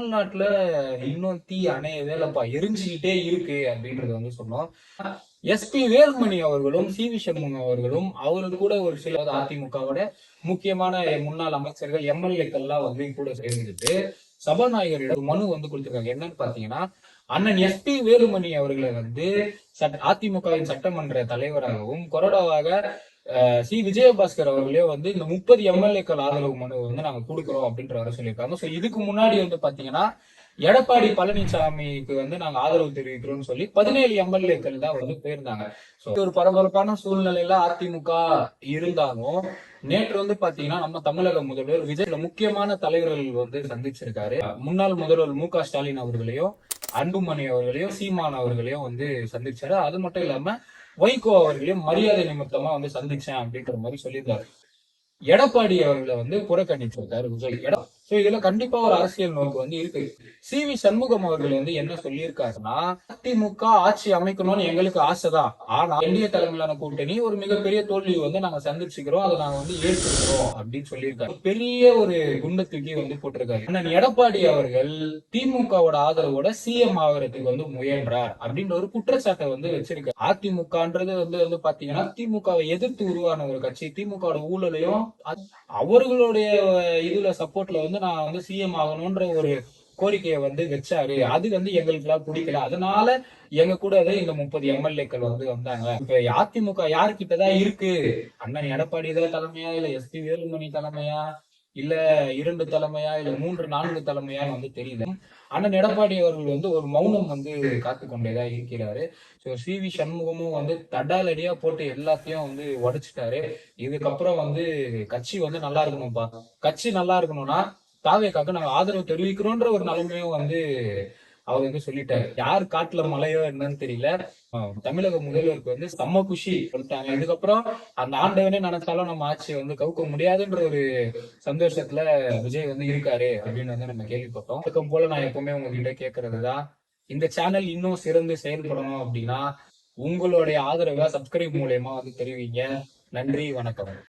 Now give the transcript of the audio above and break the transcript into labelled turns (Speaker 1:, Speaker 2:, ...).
Speaker 1: தமிழ்நாட்டுல இன்னும் தீ அணையவே இல்லப்பா, எரிஞ்சுக்கிட்டே இருக்கு அப்படின்றத வந்து சொன்னோம். எஸ்பி வேலுமணி அவர்களும் சி.வி. சண்முகம் அவர்களும் அவரு கூட ஒரு சில அதிமுகவோட முக்கியமான முன்னாள் அமைச்சர்கள் எம்எல்ஏக்கள்லாம் வந்து கூட சேர்ந்துட்டு சபாநாயகரிடம் மனு வந்து கொடுத்திருக்காங்க. என்னன்னு பாத்தீங்கன்னா, அண்ணன் எஸ்பி வேலுமணி அவர்களை வந்து அதிமுகவின் சட்டமன்ற தலைவராகவும் கொறடாவாக சி விஜயபாஸ்கர் அவர்களே வந்து இந்த 30 எம்எல்ஏக்கள் ஆதரவு மனு வந்து நாங்க கொடுக்குறோம் அப்படின்ற வர சொல்லியிருக்காங்க. சோ இதுக்கு முன்னாடி வந்து பாத்தீங்கன்னா எடப்பாடி பழனிசாமிக்கு வந்து நாங்க ஆதரவு தெரிவிக்கிறோம்னு சொல்லி 17 எம்எல்ஏக்கள் தான் வந்து போயிருந்தாங்க. ஒரு பரபரப்பான சூழ்நிலையில அதிமுக இருந்தாலும் நேற்று வந்து பாத்தீங்கன்னா நம்ம தமிழக முதல்வர் விஜய் முக்கியமான தலைவர்கள் வந்து சந்திச்சிருக்காரு. முன்னாள் முதல்வர் மு.க.ஸ்டாலின் அவர்களையும் அன்புமணி அவர்களையும் சீமான் அவர்களையும் வந்து சந்திச்சாரு. அது மட்டும் இல்லாம வைகோ அவர்களையும் மரியாதை நிமித்தமா வந்து சந்திச்சேன் அப்படின்ற மாதிரி சொல்லியிருந்தாரு. எடப்பாடி அவர்களை வந்து புறக்கணிச்சிருக்காரு விஜய். சோ இதுல கண்டிப்பா ஒரு அரசியல் நோக்கு வந்து இருக்கு. சி.வி. சண்முகம் அவர்கள் வந்து என்ன சொல்லியிருக்காருன்னா, அதிமுக ஆட்சி அமைக்கணும்னு எங்களுக்கு ஆசைதான், ஆனா என்டிஏ தலைமையிலான கூட்டணி ஒரு மிகப்பெரிய தோல்வி வந்து நாங்க சந்திச்சுக்கிறோம், அதை நாங்க வந்து ஏற்றுக்கிறோம் அப்படின்னு சொல்லியிருக்காரு. பெரிய ஒரு குண்ட தூக்கி வந்து போட்டிருக்காரு. அண்ணன் எடப்பாடி அவர்கள் திமுகவோட ஆதரவோட சிஎம் ஆகிறதுக்கு வந்து முயன்றார் அப்படின்ற ஒரு குற்றச்சாட்டை வந்து வச்சிருக்காரு. அதிமுகன்றது வந்து பாத்தீங்கன்னா திமுகவை எதிர்த்து உருவான ஒரு கட்சி. திமுகவோட ஊழலையும் அவர்களுடைய இதுல சப்போர்ட்ல வந்து நான் வந்து சிஎம் ஆகணும்ன்ற ஒரு கோரிக்கையை வந்து வச்சாரு. அது வந்து எங்களுக்கு எல்லாம் பிடிக்கல, அதனால எங்க கூட இந்த 30 எம்எல்ஏக்கள் வந்து வந்தாங்க. இப்ப அதிமுக யாருக்கிட்டதான் இருக்கு? அண்ணன் எடப்பாடி தான் தலைமையா, இல்ல எஸ்பி வேலுமணி தலைமையா, இல்ல 2 தலைமையா, இல்ல 3 4 தலைமையான்னு வந்து தெரியல. அண்ணன் எடப்பாடி அவர்கள் வந்து ஒரு மௌனம் வந்து காத்து கொண்டேதான் இருக்கிறாரு. So CV. சண்முகமும் வந்து தடாலடியா போட்டு எல்லாத்தையும் வந்து உடைச்சிட்டாரு. இதுக்கப்புறம் வந்து கட்சி வந்து நல்லா இருக்கணும்பா, கட்சி நல்லா இருக்கணும்னா தாவேக்காக்கு நாங்க ஆதரவு தெரிவிக்கிறோன்ற ஒரு நிலைமையும் வந்து அவர் வந்து சொல்லிட்டாரு. யார் காட்டுல மழையோ என்னன்னு தெரியல. தமிழக முதல்வருக்கு வந்து செம்ம குஷி சொல்லிட்டாங்க. இதுக்கப்புறம் அந்த ஆண்டவனே நினைச்சாலும் நம்ம ஆட்சியை வந்து கவுக்க முடியாதுன்ற ஒரு சந்தோஷத்துல விஜய் வந்து இருக்காரு அப்படின்னு வந்து நம்ம கேள்விப்பட்டோம். அதுக்கும் போல நான் எப்பவுமே உங்ககிட்ட கேட்கறதுதான், இந்த சேனல் இன்னும் சிறந்து செயல்படணும் அப்படின்னா உங்களுடைய ஆதரவை சப்ஸ்கிரைப் மூலயமா வந்து தெரிவிங்க. நன்றி, வணக்கம்.